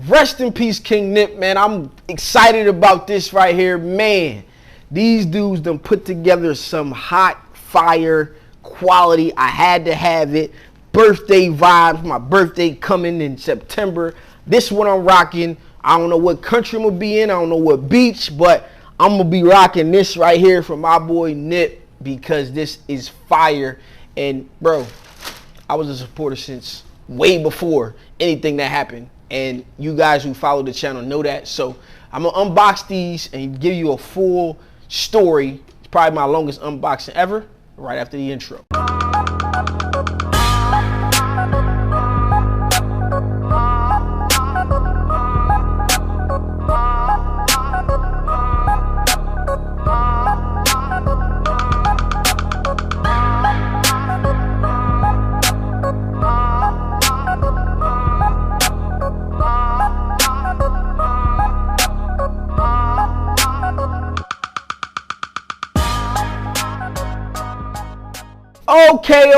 Rest in peace, King Nip, man. I'm excited about this right here, man. These dudes done put together some hot fire quality. I had to have it. Birthday vibes. My birthday coming in September. This one I'm rocking. I don't know what country I'm gonna be in. I don't know what beach, but I'm gonna be rocking this right here from my boy Nip because this is fire. And bro, I was a supporter since way before anything that happened. And you guys who follow the channel know that. So I'm gonna unbox these and give you a full story. It's probably my longest unboxing ever, right after the intro.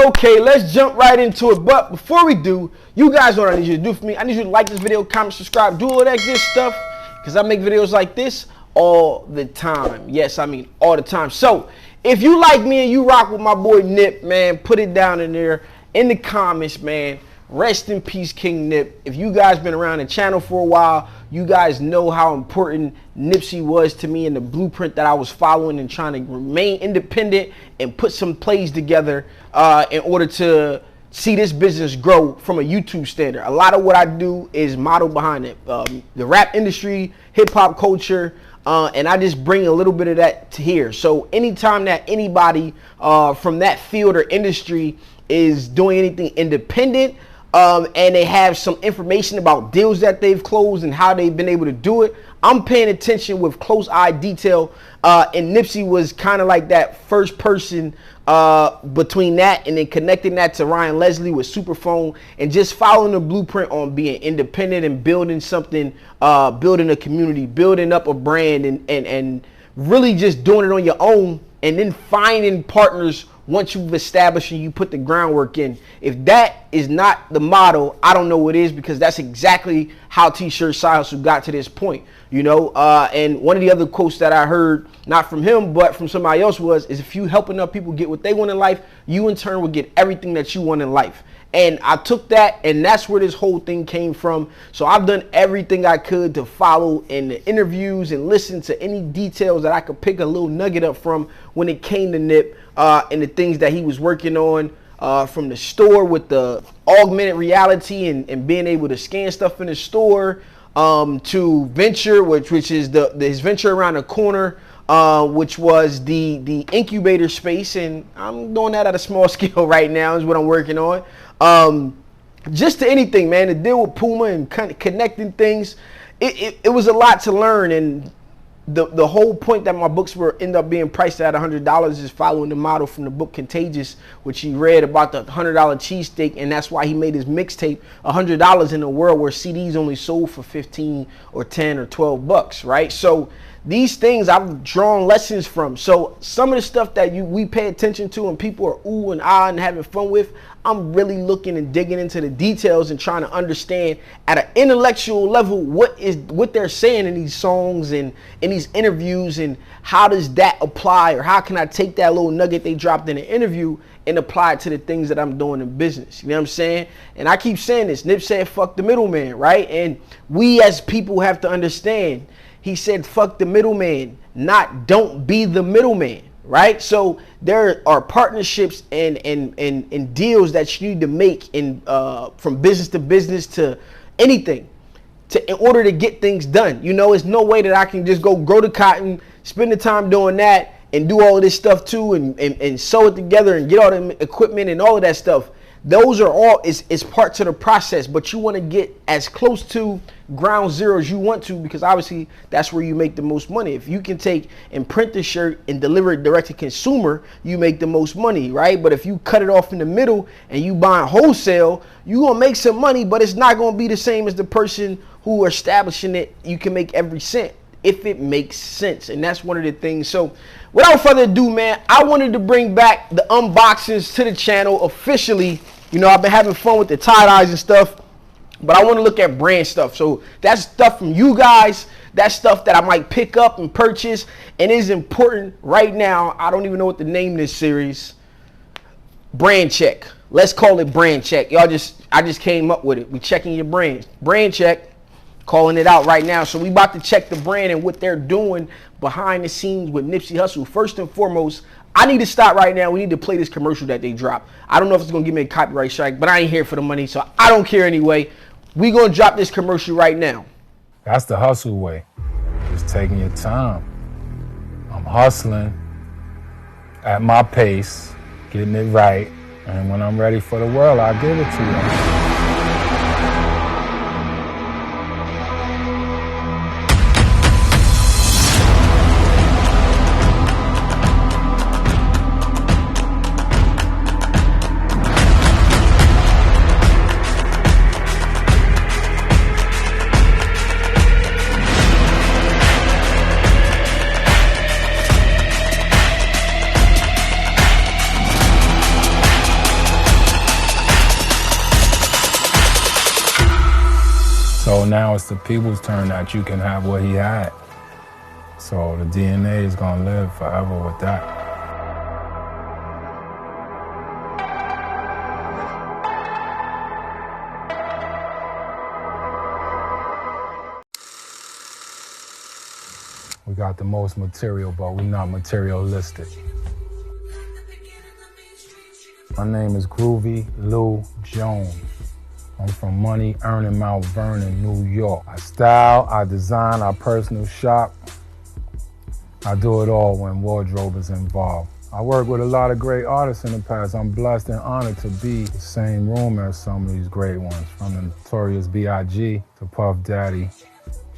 Okay, let's jump right into it. But before we do, you guys know what I need you to do for me. I need you to like this video, comment, subscribe, do all that good stuff, because I make videos like this all the time. Yes, I mean all the time. So if you like me and you rock with my boy Nip, man, put it down in there in the comments, man. Rest in peace, King Nip. If you guys been around the channel for a while, you guys know how important Nipsey was to me and the blueprint that I was following and trying to remain independent and put some plays together in order to see this business grow from a YouTube standard. A lot of what I do is modeled behind it. The rap industry, hip hop culture, and I just bring a little bit of that to here. So anytime that anybody from that field or industry is doing anything independent, and they have some information about deals that they've closed and how they've been able to do it, I'm paying attention with close eye detail, and Nipsey was kind of like that first person between that and then connecting that to Ryan Leslie with Superphone and just following the blueprint on being independent and building something, building a community, building up a brand, and really just doing it on your own, and then finding partners once you've established and you put the groundwork in. If that is not the model, I don't know what is, because that's exactly how T-Shirt Side Hustle got to this point, you know. And one of the other quotes that I heard, not from him but from somebody else, is if you help enough people get what they want in life, you in turn will get everything that you want in life. And I took that, and that's where this whole thing came from. So I've done everything I could to follow in the interviews and listen to any details that I could pick a little nugget up from when it came to Nip and the things that he was working on, from the store with the augmented reality and being able to scan stuff in the store, to venture, which is his venture around the corner, which was the incubator space, and I'm doing that at a small scale right now is what I'm working on. Just to anything, man, to deal with Puma and kind of connecting things, it was a lot to learn. And the whole point that my books were end up being priced at $100 is following the model from the book Contagious, which he read about the $100 cheesesteak, and that's why he made his mixtape $100 in a world where CDs only sold for 15 or 10 or 12 bucks, right? So these things I've drawn lessons from. So some of the stuff that we pay attention to and people are ooh and ah and having fun with, I'm really looking and digging into the details and trying to understand at an intellectual level what they're saying in these songs and in these interviews, and how does that apply, or how can I take that little nugget they dropped in the interview and apply it to the things that I'm doing in business. You know what I'm saying? And I keep saying this. Nip said fuck the middleman, right? And we as people have to understand, he said fuck the middleman, not don't be the middleman, right? So there are partnerships and deals that you need to make in from business to business to anything in order to get things done. You know, it's no way that I can just go grow the cotton, spend the time doing that, and do all of this stuff too, and sew it together and get all the equipment and all of that stuff. Those are all is parts of the process, but you want to get as close to ground zero as you want to, because obviously that's where you make the most money. If you can take and print the shirt and deliver it direct to consumer, you make the most money, right? But if you cut it off in the middle and you buy wholesale, you're gonna make some money, but it's not gonna be the same as the person who are establishing it. You can make every cent if it makes sense, and that's one of the things. So without further ado, man, I wanted to bring back the unboxings to the channel officially. You know, I've been having fun with the tie-dyes and stuff. But I want to look at brand stuff. So that's stuff from you guys. That's stuff that I might pick up and purchase. And it is important right now. I don't even know what to name this series. Brand check. Let's call it brand check. I just came up with it. We checking your brands. Brand check. Calling it out right now. So we about to check the brand and what they're doing behind the scenes with Nipsey Hussle. First and foremost, I need to stop right now. We need to play this commercial that they dropped. I don't know if it's going to give me a copyright strike, but I ain't here for the money, so I don't care anyway. We going to drop this commercial right now. That's the hustle way. Just taking your time. I'm hustling at my pace, getting it right, and when I'm ready for the world, I'll give it to you. So now it's the people's turn that you can have what he had. So the DNA is gonna live forever with that. We got the most material, but we're not materialistic. My name is Groovy Lou Jones. I'm from money earning Mount Vernon, New York. I style, I design, I personal shop. I do it all when wardrobe is involved. I work with a lot of great artists in the past. I'm blessed and honored to be in the same room as some of these great ones, from the notorious B.I.G. to Puff Daddy,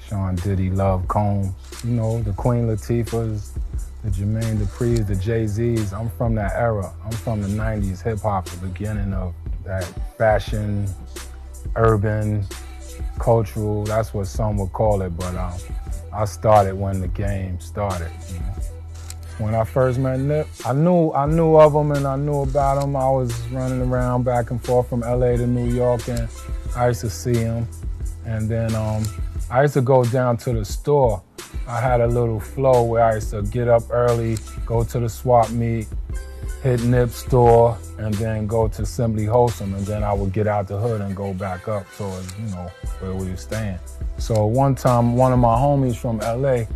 Sean Diddy, Love Combs, you know, the Queen Latifahs, the Jermaine Dupri's, the Jay-Z's. I'm from that era. I'm from the 90s hip hop, the beginning of that fashion, urban, cultural, that's what some would call it, but I started when the game started. You know? When I first met Nip, I knew of him and I knew about him. I was running around back and forth from LA to New York, and I used to see him. And then I used to go down to the store. I had a little flow where I used to get up early, go to the swap meet, hit Nip's store, and then go to Simply Wholesome, and then I would get out the hood and go back up towards, you know, where we were staying. So one time, one of my homies from LA,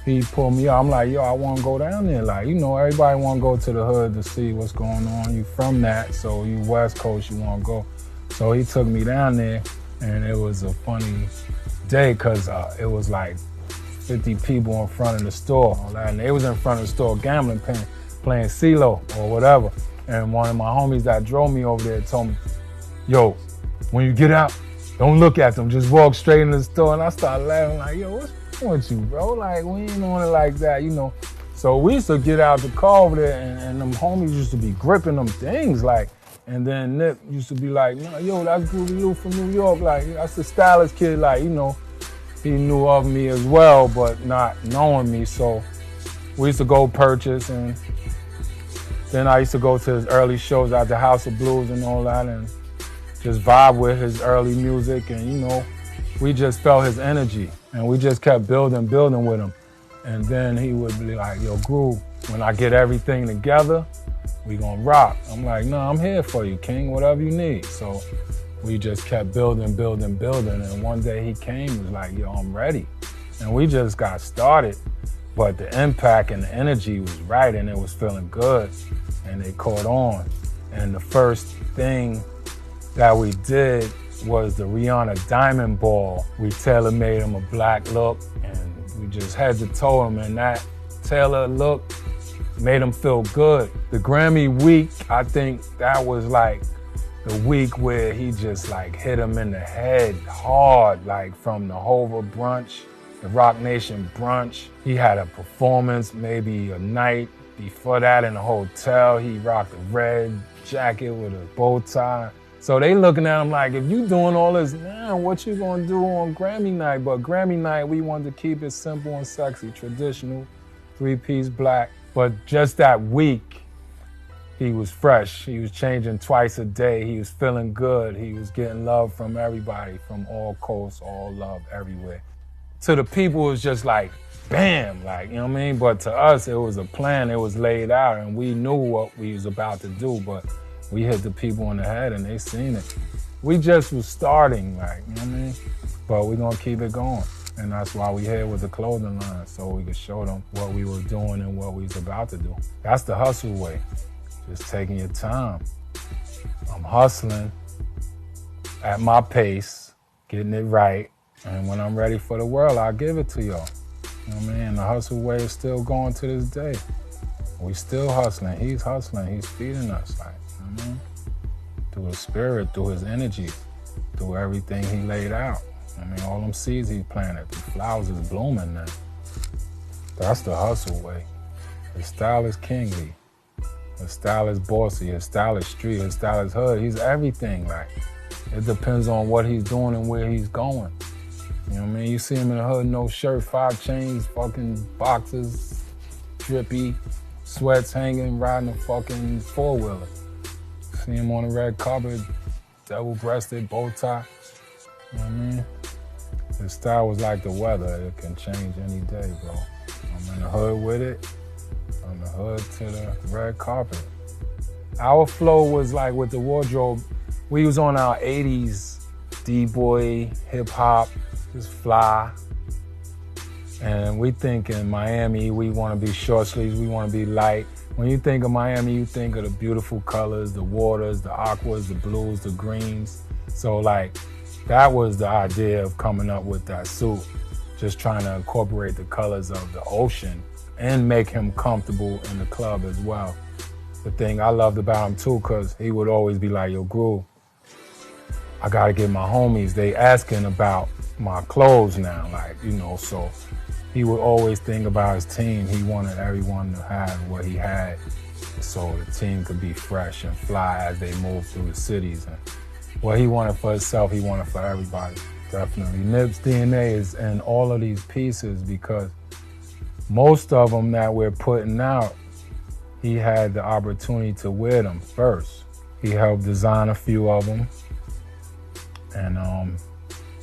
he pulled me out. I'm like, yo, I want to go down there. Like, you know, everybody want to go to the hood to see what's going on. You from that, so you West Coast, you want to go. So he took me down there, and it was a funny day because it was like 50 people in front of the store. And they was in front of the store gambling, playing CeeLo or whatever. And one of my homies that drove me over there told me, yo, when you get out, don't look at them, just walk straight in the store. And I started laughing like, yo, what's wrong with you, bro? Like, we ain't on it like that, you know. So we used to get out the car over there and them homies used to be gripping them things, like, and then Nip used to be like, no, yo, that's Groovy Lou from New York, like, that's the stylist kid, like, you know. He knew of me as well, but not knowing me, so we used to go purchase, and then I used to go to his early shows at the House of Blues and all that, and just vibe with his early music, and you know, we just felt his energy, and we just kept building with him. And then he would be like, yo, Groove, when I get everything together, we gonna rock. I'm like, no, I'm here for you, King, whatever you need. So we just kept building, and one day he came and was like, yo, I'm ready. And we just got started, but the impact and the energy was right, and it was feeling good, and they caught on. And the first thing that we did was the Rihanna Diamond Ball. We tailor-made him a black look, and we just head to toe him, and that tailored look made him feel good. The Grammy week, I think that was like the week where he just like hit him in the head hard, like from the Hova brunch, the Rock Nation brunch. He had a performance maybe a night before that in a hotel. He rocked a red jacket with a bow tie. So they looking at him like, if you doing all this now, what you gonna do on Grammy night? But Grammy night, we wanted to keep it simple and sexy, traditional, three-piece black. But just that week, He was fresh. He was changing twice a day. He was feeling good. He was getting love from everybody, from all coasts, all love everywhere. To the people, it was just like, bam, like, you know what I mean? But to us, it was a plan. It was laid out, and we knew what we was about to do, but we hit the people in the head, and they seen it. We just was starting, like, you know what I mean? But we gonna keep it going. And that's why we here with the clothing line, so we could show them what we were doing and what we was about to do. That's the hustle way. Just taking your time. I'm hustling at my pace, getting it right, and when I'm ready for the world, I'll give it to y'all. You know what I mean? The hustle way is still going to this day. We still hustling. He's hustling. He's feeding us, like, you know what I mean? Through his spirit, through his energy, through everything he laid out. I mean, all them seeds he planted, the flowers is blooming now. That's the hustle way. His style is kingly. His style is bossy. His style is street. His style is hood. He's everything, like. It depends on what he's doing and where he's going. You know what I mean? You see him in the hood, no shirt, 5 chains, fucking boxes, drippy, sweats hanging, riding a fucking 4-wheeler. See him on the red carpet, double-breasted, bow tie. You know what I mean? His style was like the weather. It can change any day, bro. I'm in the hood with it. From the hood to the red carpet. Our flow was like with the wardrobe, we was on our 80s D-boy, hip-hop, just fly. And we think in Miami, we want to be short sleeves, we want to be light. When you think of Miami, you think of the beautiful colors, the waters, the aquas, the blues, the greens. So like, that was the idea of coming up with that suit, just trying to incorporate the colors of the ocean and make him comfortable in the club as well. The thing I loved about him too, cause he would always be like, yo, Groove, I gotta get my homies, they asking about my clothes now, like, you know, so he would always think about his team. He wanted everyone to have what he had so the team could be fresh and fly as they move through the cities. And what he wanted for himself, he wanted for everybody, definitely. Nip's DNA is in all of these pieces because most of them that we're putting out, he had the opportunity to wear them first. He helped design a few of them, and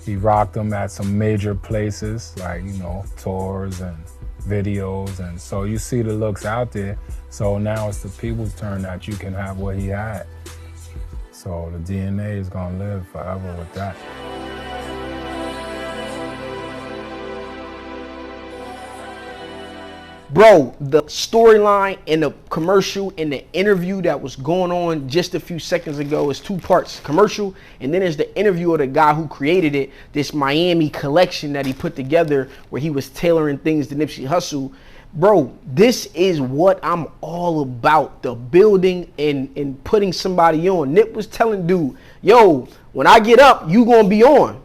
he rocked them at some major places, like, you know, tours and videos, and so you see the looks out there. So now it's the people's turn that you can have what he had. So the DNA is gonna live forever with that. Bro, the storyline in the commercial and the interview that was going on just a few seconds ago is 2 parts. Commercial, and then there's the interview of the guy who created it, this Miami collection that he put together where he was tailoring things to Nipsey Hussle. Bro, this is what I'm all about, the building and putting somebody on. Nip was telling dude, yo, when I get up, you gonna be on.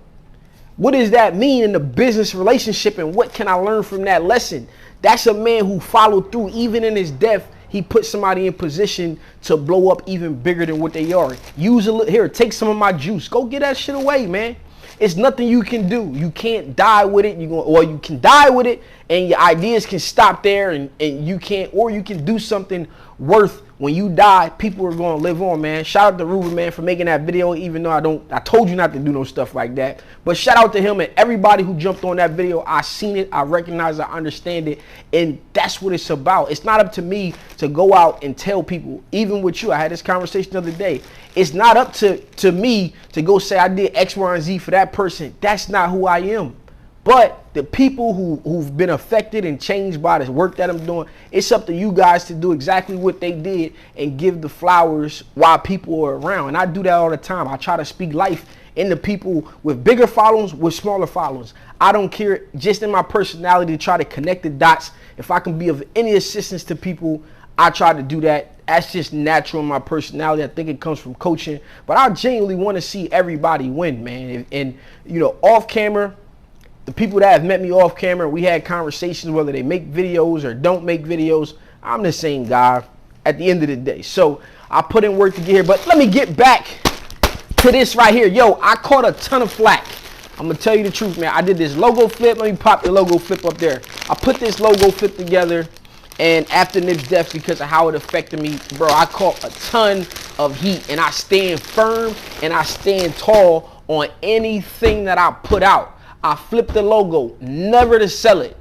What does that mean in the business relationship, and what can I learn from that lesson? That's a man who followed through. Even in his death, he put somebody in position to blow up even bigger than what they are. Use a little, here, take some of my juice. Go get that shit away, man. It's nothing you can do. You can't die with it. Or you can die with it, and your ideas can stop there, and you can't, or you can do something worth. When you die, people are going to live on, man. Shout out to Ruben, man, for making that video, even though I told you not to do no stuff like that. But shout out to him and everybody who jumped on that video. I seen it, I recognize, I understand it, and that's what it's about. It's not up to me to go out and tell people, even with you. I had this conversation the other day. It's not up to me to go say I did X, Y, and Z for that person. That's not who I am. But the people who've been affected and changed by this work that I'm doing, it's up to you guys to do exactly what they did and give the flowers while people are around. And I do that all the time. I try to speak life into people with bigger followings, with smaller followings. I don't care, just in my personality, to try to connect the dots. If I can be of any assistance to people, I try to do that. That's just natural in my personality. I think it comes from coaching. But I genuinely want to see everybody win, man. And you know, off camera, the people that have met me off camera, we had conversations whether they make videos or don't make videos. I'm the same guy at the end of the day. So I put in work to get here. But let me get back to this right here. Yo, I caught a ton of flack. I'm going to tell you the truth, man. I did this logo flip. Let me pop the logo flip up there. I put this logo flip together, And after Nip's death, because of how it affected me, bro, I caught a ton of heat. And I stand firm and I stand tall on anything that I put out. I flipped the logo, never to sell it.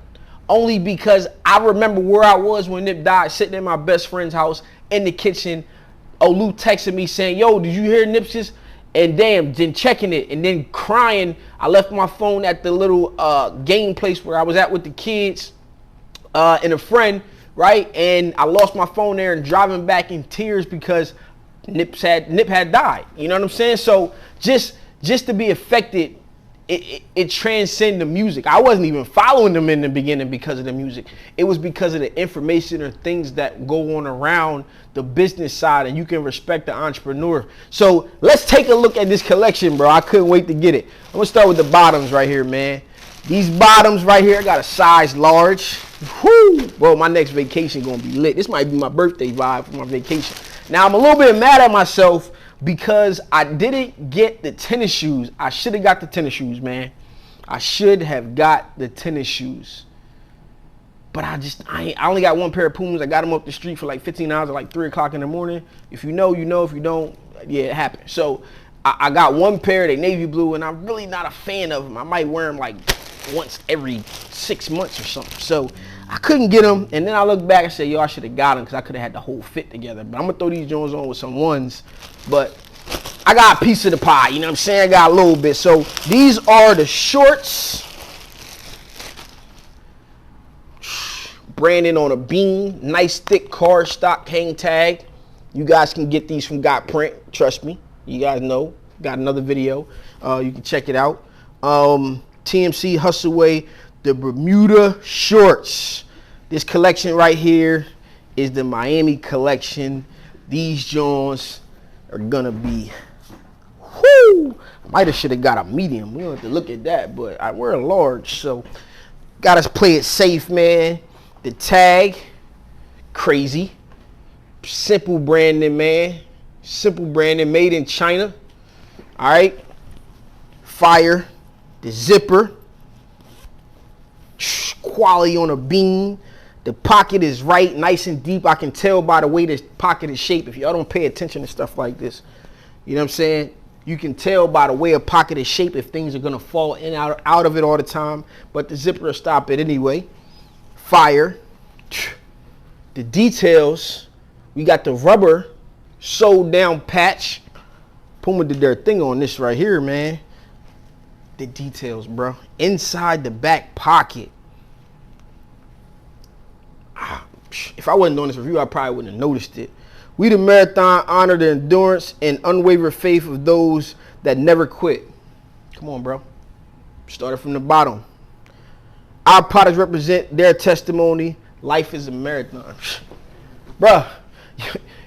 Only because I remember where I was when Nip died, sitting in my best friend's house in the kitchen. Lou texted me saying, yo, did you hear Nipsey's? And damn, then checking it and then crying. I left my phone at the little game place where I was at with the kids and a friend, right? And I lost my phone there and driving back in tears because Nip had died. You know what I'm saying? So just to be affected, it transcended the music. I wasn't even following them in the beginning because of the music. It was because of the information or things that go on around the business side, and you can respect the entrepreneur. So let's take a look at this collection, bro. I couldn't wait to get it. I'm gonna start with the bottoms right here, man. These bottoms right here, I got a size large. Whoo! Well, my next vacation gonna be lit. This might be my birthday vibe for my vacation. Now, I'm a little bit mad at myself because I didn't get the tennis shoes. I should have got the tennis shoes, man. I should have got the tennis shoes. But I only got one pair of Pumas. I got them up the street for like 15 hours at like 3 o'clock in the morning. If you know, you know. If you don't, yeah, it happened. So I got one pair, they navy blue, and I'm really not a fan of them. I might wear them like once every 6 months or something. So I couldn't get them. And then I look back and say, yo, I should have got them because I could have had the whole fit together. But I'm going to throw these Jones on with some ones. But I got a piece of the pie. You know what I'm saying? I got a little bit. So these are the shorts. Branding on a beam. Nice thick cardstock hang tag. You guys can get these from Got Print. Trust me. You guys know. Got another video. You can check it out. TMC Hustle the Bermuda shorts. This collection right here is the Miami collection. These Jones are gonna be, whoo! I might have should have got a medium. We don't have to look at that, but I wear a large, so gotta play it safe, man. The tag, crazy. Simple branding, man. Simple branding, made in China. All right. Fire. The zipper. Quality on a beam. The pocket is right, nice and deep. I can tell by the way this pocket is shaped. If y'all don't pay attention to stuff like this, you know what I'm saying? You can tell by the way a pocket is shaped if things are gonna fall in and out of it all the time. But the zipper will stop it anyway. Fire. The details. We got the rubber sewed down patch. Puma did their thing on this right here, man. The details, bro. Inside the back pocket. If I wasn't doing this review, I probably wouldn't have noticed it. We the Marathon honor the endurance and unwavering faith of those that never quit. Come on, bro. Started from the bottom. Our products represent their testimony. Life is a marathon. Bro,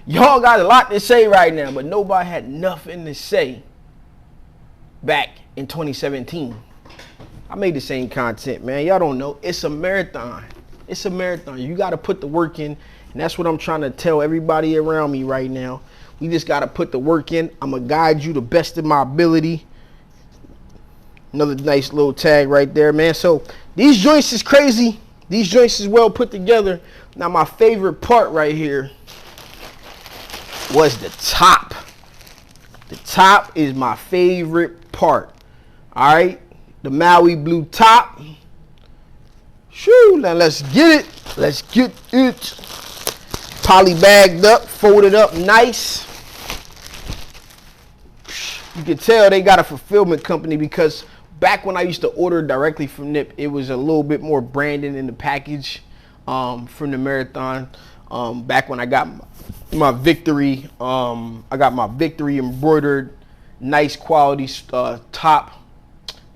y'all got a lot to say right now, but nobody had nothing to say back in 2017. I made the same content, man. Y'all don't know. It's a marathon. It's a marathon. You got to put the work in, and that's what I'm trying to tell everybody around me right now. We just got to put the work in. I'm going to guide you the best of my ability. Another nice little tag right there, man. So these joints is crazy. These joints is well put together. Now my favorite part right here was the top. The top is my favorite part. All right. The Maui blue top. Shoo, now let's get it. Let's get it. Poly bagged up, folded up nice. You can tell they got a fulfillment company because back when I used to order directly from Nip, it was a little bit more branding in the package from the Marathon. Back when I got my victory, I got my victory embroidered, nice quality top.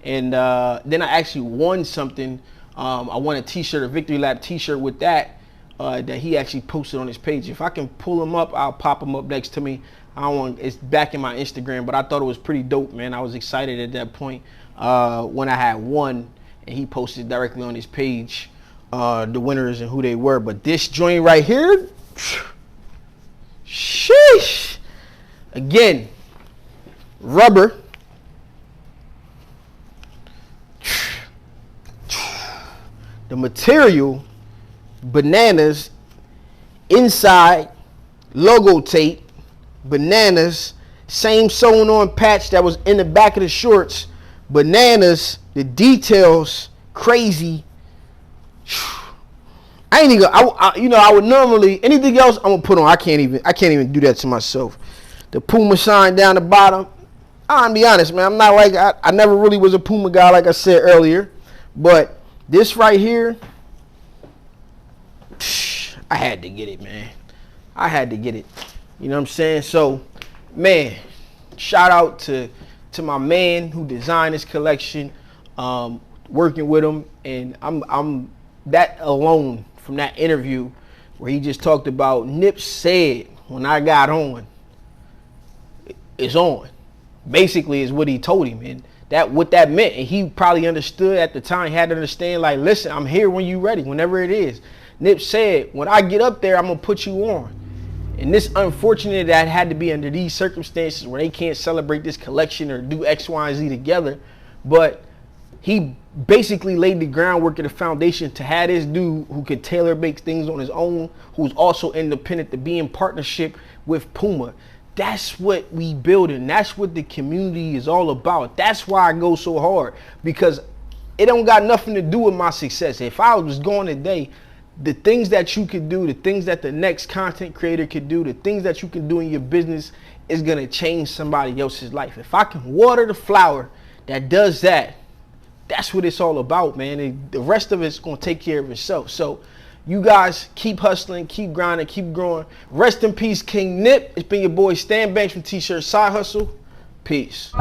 And then I actually won something. I won a t-shirt, a Victory Lap t-shirt with that he actually posted on his page. If I can pull him up, I'll pop him up next to me. I don't want, it's back in my Instagram, but I thought it was pretty dope, man. I was excited at that point when I had won, and he posted directly on his page the winners and who they were. But this joint right here, sheesh. Again, rubber. The material, bananas, Inside, logo tape, bananas, same sewn on patch that was in the back of the shorts, bananas, the details, crazy. I ain't even, I would normally, anything else I'm gonna put on, I can't even do that to myself. The Puma sign down the bottom. I'll be honest, man, I'm not like, I never really was a Puma guy, like I said earlier, but this right here, I had to get it, man. I had to get it. You know what I'm saying? So, man, shout out to my man who designed this collection, working with him, and I'm that alone from that interview where he just talked about Nip said when I got on, it's on. Basically is what he told him, and that what that meant, and he probably understood at the time. He had to understand, like, listen, I'm here when you ready, whenever it is. Nip said, when I get up there, I'm gonna put you on. And this unfortunate that had to be under these circumstances where they can't celebrate this collection or do X, Y, and Z together. But he basically laid the groundwork and the foundation to have this dude who could tailor make things on his own, who's also independent, to be in partnership with Puma. That's what we building. That's what the community is all about. That's why I go so hard, because it don't got nothing to do with my success. If I was going today, the things that you could do, the things that the next content creator could do, the things that you can do in your business is going to change somebody else's life. If I can water the flower that does that, that's what it's all about, man. And the rest of it's going to take care of itself. So you guys keep hustling, keep grinding, keep growing. Rest in peace, King Nip. It's been your boy Stan Banks from T-Shirt Side Hustle. Peace.